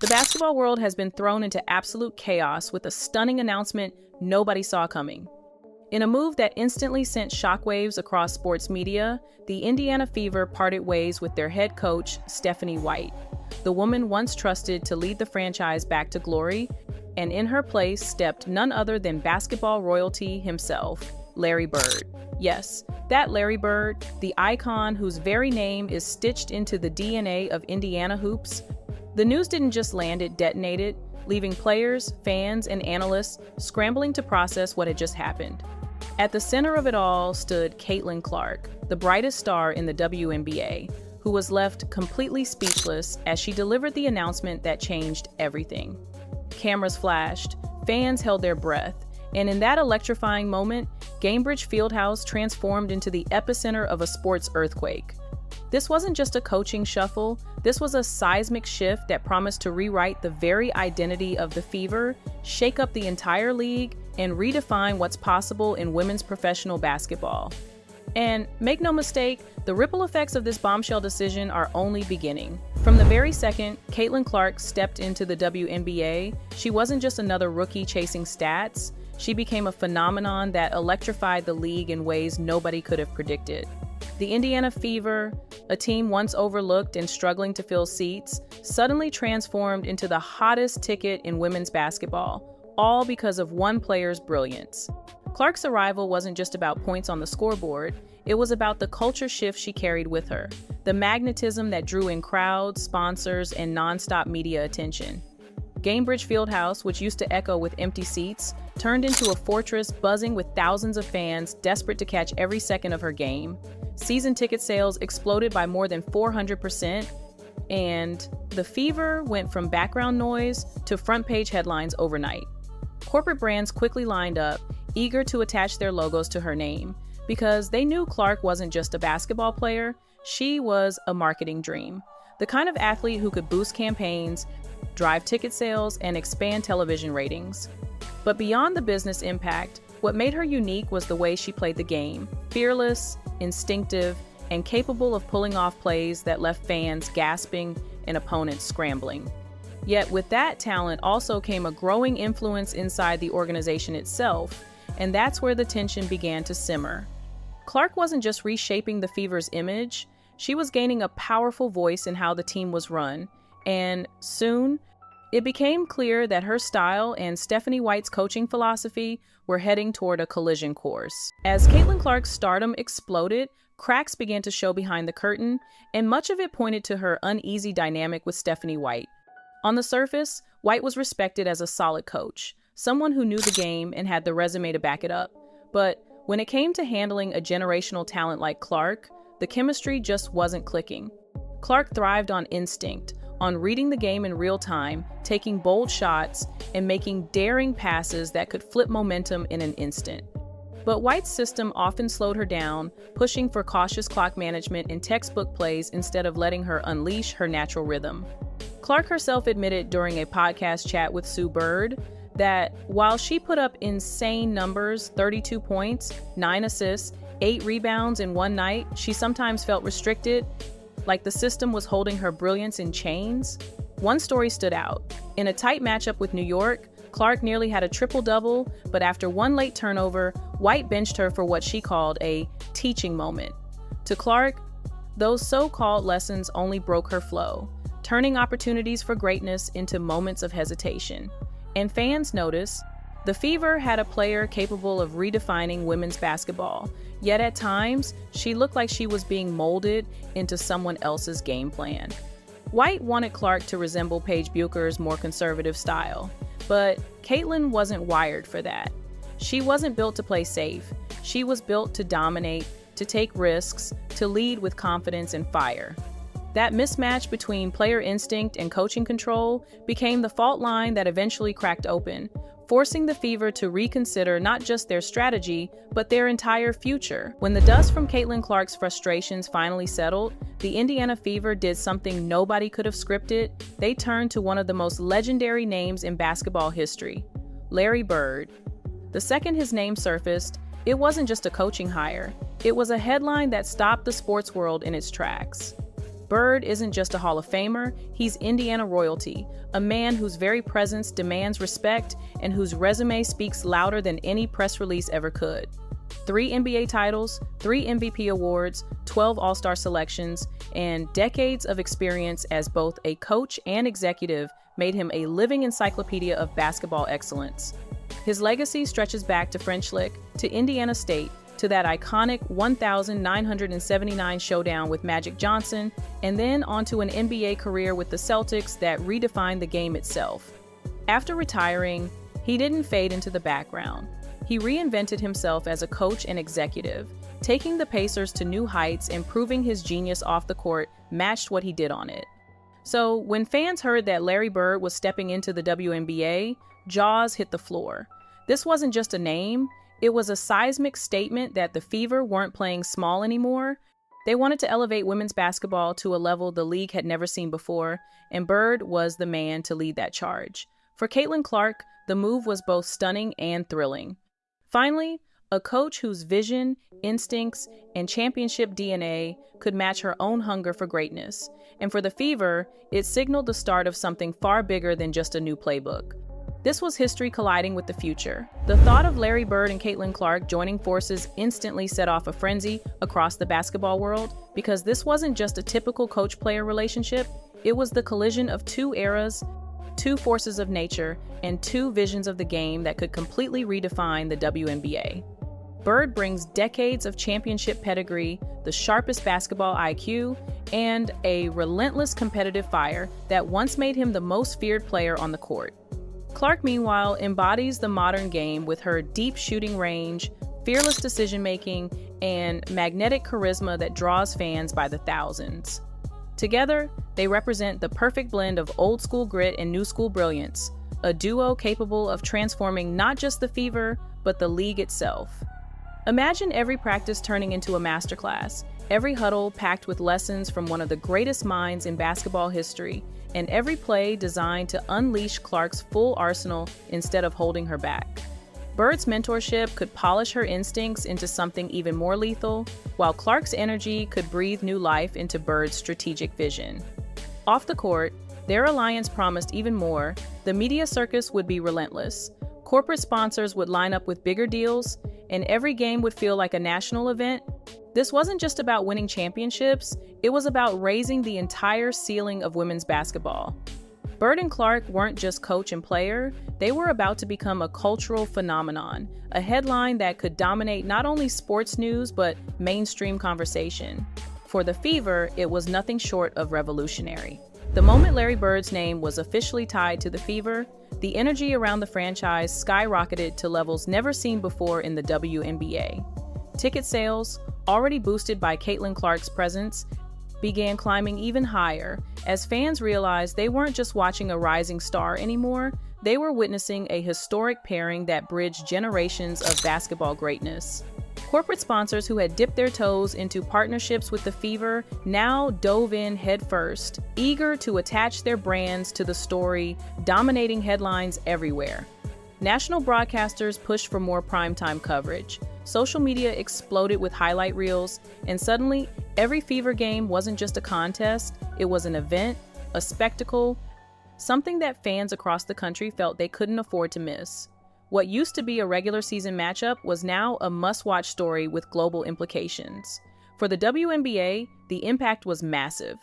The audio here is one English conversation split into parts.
The basketball world has been thrown into absolute chaos with a stunning announcement nobody saw coming. In a move that instantly sent shockwaves across sports media, the Indiana Fever parted ways with their head coach, Stephanie White, the woman once trusted to lead the franchise back to glory, and in her place stepped none other than basketball royalty himself, Larry Bird. Yes, that Larry Bird, the icon whose very name is stitched into the DNA of Indiana hoops. The news didn't just land, it detonated, leaving players, fans, and analysts scrambling to process what had just happened. At the center of it all stood Caitlin Clark, the brightest star in the WNBA, who was left completely speechless as she delivered the announcement that changed everything. Cameras flashed, fans held their breath, and in that electrifying moment, Gainbridge Fieldhouse transformed into the epicenter of a sports earthquake. This wasn't just a coaching shuffle, this was a seismic shift that promised to rewrite the very identity of the Fever, shake up the entire league, and redefine what's possible in women's professional basketball. And make no mistake, the ripple effects of this bombshell decision are only beginning. From the very second Caitlin Clark stepped into the WNBA, she wasn't just another rookie chasing stats, she became a phenomenon that electrified the league in ways nobody could have predicted. The Indiana Fever, a team once overlooked and struggling to fill seats, suddenly transformed into the hottest ticket in women's basketball, all because of one player's brilliance. Clark's arrival wasn't just about points on the scoreboard, it was about the culture shift she carried with her, the magnetism that drew in crowds, sponsors, and nonstop media attention. Gainbridge Fieldhouse, which used to echo with empty seats, turned into a fortress buzzing with thousands of fans desperate to catch every second of her game. Season ticket sales exploded by more than 400%, and the Fever went from background noise to front-page headlines overnight. Corporate brands quickly lined up, eager to attach their logos to her name, because they knew Clark wasn't just a basketball player, she was a marketing dream. The kind of athlete who could boost campaigns, drive ticket sales, and expand television ratings. But beyond the business impact, what made her unique was the way she played the game, fearless, instinctive, and capable of pulling off plays that left fans gasping and opponents scrambling. Yet with that talent also came a growing influence inside the organization itself, and that's where the tension began to simmer. Clark wasn't just reshaping the Fever's image, she was gaining a powerful voice in how the team was run, and soon, it became clear that her style and Stephanie White's coaching philosophy were heading toward a collision course. As Caitlin Clark's stardom exploded, cracks began to show behind the curtain, and much of it pointed to her uneasy dynamic with Stephanie White. On the surface, White was respected as a solid coach, someone who knew the game and had the resume to back it up. But when it came to handling a generational talent like Clark, the chemistry just wasn't clicking. Clark thrived on instinct, on reading the game in real time, taking bold shots, and making daring passes that could flip momentum in an instant. But White's system often slowed her down, pushing for cautious clock management and textbook plays instead of letting her unleash her natural rhythm. Clark herself admitted during a podcast chat with Sue Bird that while she put up insane numbers, 32 points, 9 assists, 8 rebounds in one night, she sometimes felt restricted, like the system was holding her brilliance in chains. One story stood out. In a tight matchup with New York, Clark nearly had a triple-double, but after one late turnover, White benched her for what she called a teaching moment. To Clark, those so-called lessons only broke her flow, turning opportunities for greatness into moments of hesitation. And fans noticed, the Fever had a player capable of redefining women's basketball, yet at times, she looked like she was being molded into someone else's game plan. White wanted Clark to resemble Paige Bucher's more conservative style, but Caitlin wasn't wired for that. She wasn't built to play safe. She was built to dominate, to take risks, to lead with confidence and fire. That mismatch between player instinct and coaching control became the fault line that eventually cracked open, forcing the Fever to reconsider not just their strategy, but their entire future. When the dust from Caitlin Clark's frustrations finally settled, the Indiana Fever did something nobody could have scripted. They turned to one of the most legendary names in basketball history, Larry Bird. The second his name surfaced, it wasn't just a coaching hire. It was a headline that stopped the sports world in its tracks. Bird isn't just a Hall of Famer, he's Indiana royalty, a man whose very presence demands respect and whose resume speaks louder than any press release ever could. 3 NBA titles, 3 MVP awards, 12 All-Star selections, and decades of experience as both a coach and executive made him a living encyclopedia of basketball excellence. His legacy stretches back to French Lick, to Indiana State, to that iconic 1,979 showdown with Magic Johnson, and then onto an NBA career with the Celtics that redefined the game itself. After retiring, he didn't fade into the background. He reinvented himself as a coach and executive, taking the Pacers to new heights and proving his genius off the court matched what he did on it. So when fans heard that Larry Bird was stepping into the WNBA, jaws hit the floor. This wasn't just a name, it was a seismic statement that the Fever weren't playing small anymore. They wanted to elevate women's basketball to a level the league had never seen before, and Bird was the man to lead that charge. For Caitlin Clark, the move was both stunning and thrilling. Finally, a coach whose vision, instincts, and championship DNA could match her own hunger for greatness. And for the Fever, it signaled the start of something far bigger than just a new playbook. This was history colliding with the future. The thought of Larry Bird and Caitlin Clark joining forces instantly set off a frenzy across the basketball world, because this wasn't just a typical coach-player relationship, it was the collision of 2 eras, 2 forces of nature, and 2 visions of the game that could completely redefine the WNBA. Bird brings decades of championship pedigree, the sharpest basketball IQ, and a relentless competitive fire that once made him the most feared player on the court. Clark, meanwhile, embodies the modern game with her deep shooting range, fearless decision-making, and magnetic charisma that draws fans by the thousands. Together, they represent the perfect blend of old-school grit and new-school brilliance, a duo capable of transforming not just the Fever, but the league itself. Imagine every practice turning into a masterclass, every huddle packed with lessons from one of the greatest minds in basketball history, and every play designed to unleash Clark's full arsenal instead of holding her back. Bird's mentorship could polish her instincts into something even more lethal, while Clark's energy could breathe new life into Bird's strategic vision. Off the court, their alliance promised even more. The media circus would be relentless. Corporate sponsors would line up with bigger deals, and every game would feel like a national event. This wasn't just about winning championships, it was about raising the entire ceiling of women's basketball. Bird and Clark weren't just coach and player, they were about to become a cultural phenomenon, a headline that could dominate not only sports news but mainstream conversation. For the Fever, it was nothing short of revolutionary. The moment Larry Bird's name was officially tied to the Fever, the energy around the franchise skyrocketed to levels never seen before in the WNBA. Ticket sales, already boosted by Caitlin Clark's presence, began climbing even higher as fans realized they weren't just watching a rising star anymore, they were witnessing a historic pairing that bridged generations of basketball greatness. Corporate sponsors who had dipped their toes into partnerships with the Fever now dove in headfirst, eager to attach their brands to the story, dominating headlines everywhere. National broadcasters pushed for more primetime coverage. Social media exploded with highlight reels, and suddenly, every Fever game wasn't just a contest, it was an event, a spectacle, something that fans across the country felt they couldn't afford to miss. What used to be a regular season matchup was now a must-watch story with global implications. For the WNBA, the impact was massive.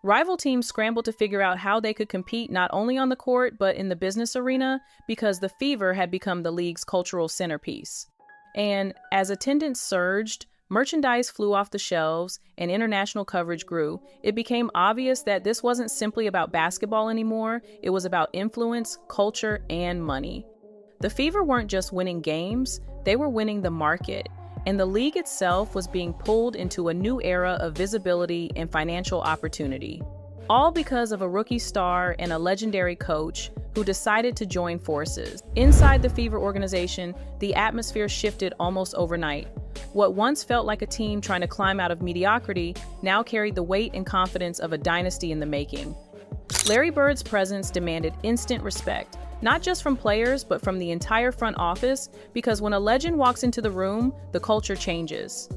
Rival teams scrambled to figure out how they could compete not only on the court but in the business arena, because the Fever had become the league's cultural centerpiece. And as attendance surged, merchandise flew off the shelves, and international coverage grew, it became obvious that this wasn't simply about basketball anymore, it was about influence, culture, and money. The Fever weren't just winning games, they were winning the market, and the league itself was being pulled into a new era of visibility and financial opportunity. All because of a rookie star and a legendary coach who decided to join forces. Inside the Fever organization, the atmosphere shifted almost overnight. What once felt like a team trying to climb out of mediocrity now carried the weight and confidence of a dynasty in the making. Larry Bird's presence demanded instant respect, not just from players, but from the entire front office, because when a legend walks into the room, the culture changes.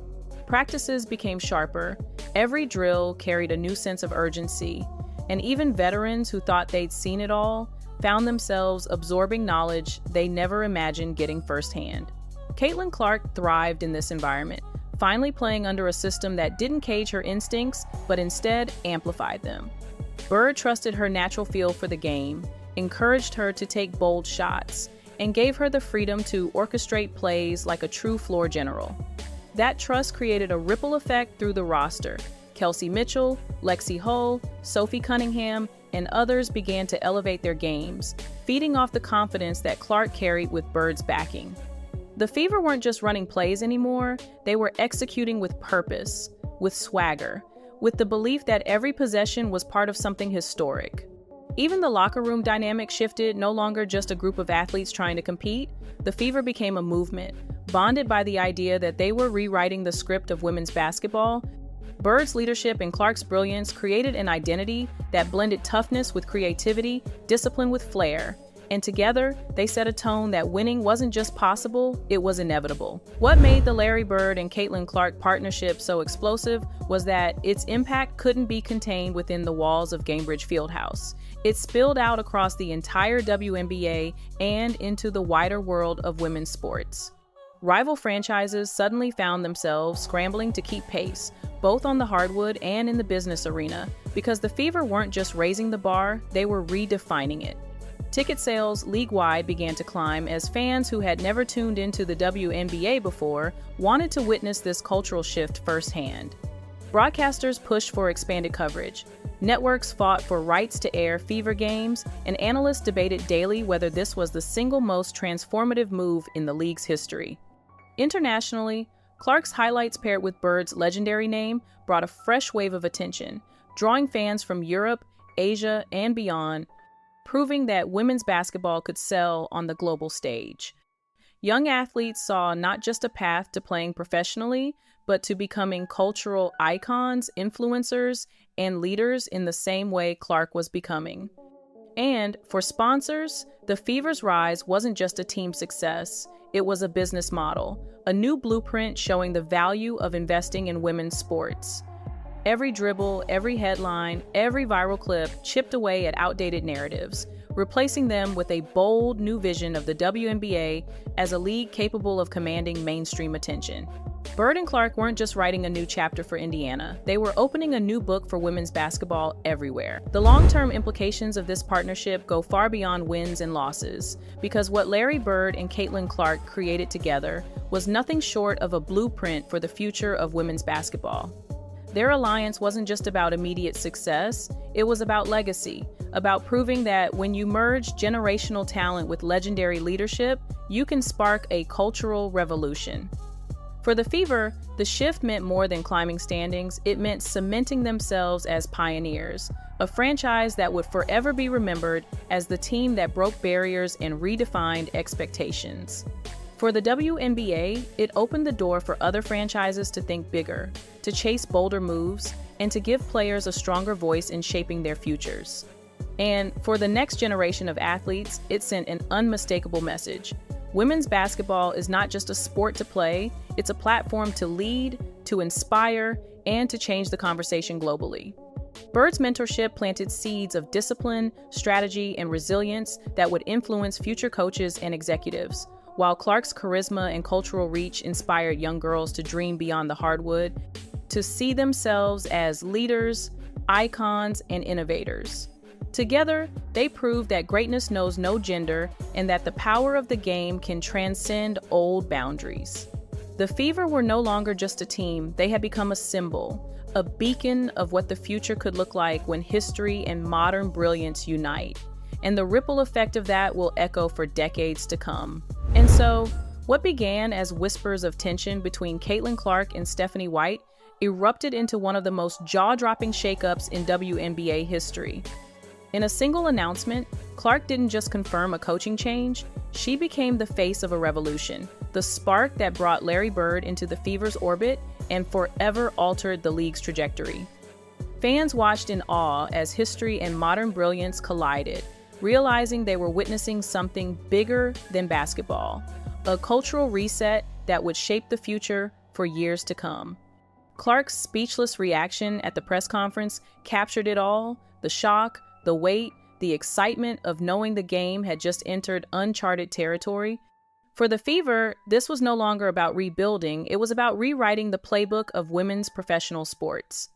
Practices became sharper, every drill carried a new sense of urgency, and even veterans who thought they'd seen it all found themselves absorbing knowledge they never imagined getting firsthand. Caitlin Clark thrived in this environment, finally playing under a system that didn't cage her instincts, but instead amplified them. Bird trusted her natural feel for the game, encouraged her to take bold shots, and gave her the freedom to orchestrate plays like a true floor general. That trust created a ripple effect through the roster. Kelsey Mitchell, Lexi Hull, Sophie Cunningham, and others began to elevate their games, feeding off the confidence that Clark carried with Bird's backing. The Fever weren't just running plays anymore, they were executing with purpose, with swagger, with the belief that every possession was part of something historic. Even the locker room dynamic shifted, no longer just a group of athletes trying to compete. The Fever became a movement, bonded by the idea that they were rewriting the script of women's basketball. Bird's leadership and Clark's brilliance created an identity that blended toughness with creativity, discipline with flair, and together, they set a tone that winning wasn't just possible, it was inevitable. What made the Larry Bird and Caitlin Clark partnership so explosive was that its impact couldn't be contained within the walls of Gainbridge Fieldhouse. It spilled out across the entire WNBA and into the wider world of women's sports. Rival franchises suddenly found themselves scrambling to keep pace, both on the hardwood and in the business arena, because the Fever weren't just raising the bar, they were redefining it. Ticket sales league-wide began to climb as fans who had never tuned into the WNBA before wanted to witness this cultural shift firsthand. Broadcasters pushed for expanded coverage. Networks fought for rights to air Fever games, and analysts debated daily whether this was the single most transformative move in the league's history. Internationally, Clark's highlights paired with Bird's legendary name brought a fresh wave of attention, drawing fans from Europe, Asia, and beyond, proving that women's basketball could sell on the global stage. Young athletes saw not just a path to playing professionally, but to becoming cultural icons, influencers, and leaders in the same way Clark was becoming. And for sponsors, the Fever's rise wasn't just a team success, it was a business model, a new blueprint showing the value of investing in women's sports. Every dribble, every headline, every viral clip chipped away at outdated narratives, replacing them with a bold new vision of the WNBA as a league capable of commanding mainstream attention. Bird and Clark weren't just writing a new chapter for Indiana, they were opening a new book for women's basketball everywhere. The long-term implications of this partnership go far beyond wins and losses, because what Larry Bird and Caitlin Clark created together was nothing short of a blueprint for the future of women's basketball. Their alliance wasn't just about immediate success, it was about legacy, about proving that when you merge generational talent with legendary leadership, you can spark a cultural revolution. For the Fever, the shift meant more than climbing standings, it meant cementing themselves as pioneers, a franchise that would forever be remembered as the team that broke barriers and redefined expectations. For the WNBA, it opened the door for other franchises to think bigger, to chase bolder moves, and to give players a stronger voice in shaping their futures. And for the next generation of athletes, it sent an unmistakable message. Women's basketball is not just a sport to play, it's a platform to lead, to inspire, and to change the conversation globally. Bird's mentorship planted seeds of discipline, strategy, and resilience that would influence future coaches and executives, while Clark's charisma and cultural reach inspired young girls to dream beyond the hardwood, to see themselves as leaders, icons, and innovators. Together, they proved that greatness knows no gender and that the power of the game can transcend old boundaries. The Fever were no longer just a team, they had become a symbol, a beacon of what the future could look like when history and modern brilliance unite. And the ripple effect of that will echo for decades to come. And so, what began as whispers of tension between Caitlin Clark and Stephanie White erupted into one of the most jaw-dropping shakeups in WNBA history. In a single announcement, Clark didn't just confirm a coaching change, she became the face of a revolution, the spark that brought Larry Bird into the Fever's orbit and forever altered the league's trajectory. Fans watched in awe as history and modern brilliance collided, realizing they were witnessing something bigger than basketball, a cultural reset that would shape the future for years to come. Clark's speechless reaction at the press conference captured it all: the shock, the weight, the excitement of knowing the game had just entered uncharted territory. For the Fever, this was no longer about rebuilding, it was about rewriting the playbook of women's professional sports.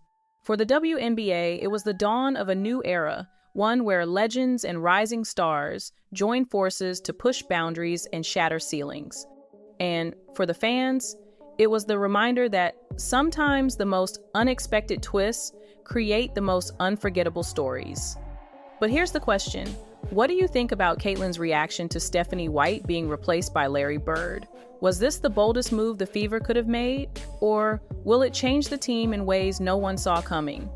For the WNBA, it was the dawn of a new era, one where legends and rising stars joined forces to push boundaries and shatter ceilings. And for the fans, it was the reminder that sometimes the most unexpected twists create the most unforgettable stories. But here's the question: what do you think about Caitlin's reaction to Stephanie White being replaced by Larry Bird? Was this the boldest move the Fever could have made? Or will it change the team in ways no one saw coming?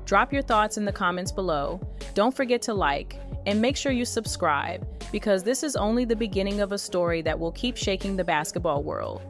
Drop your thoughts in the comments below. Don't forget to like, and make sure you subscribe, because this is only the beginning of a story that will keep shaking the basketball world.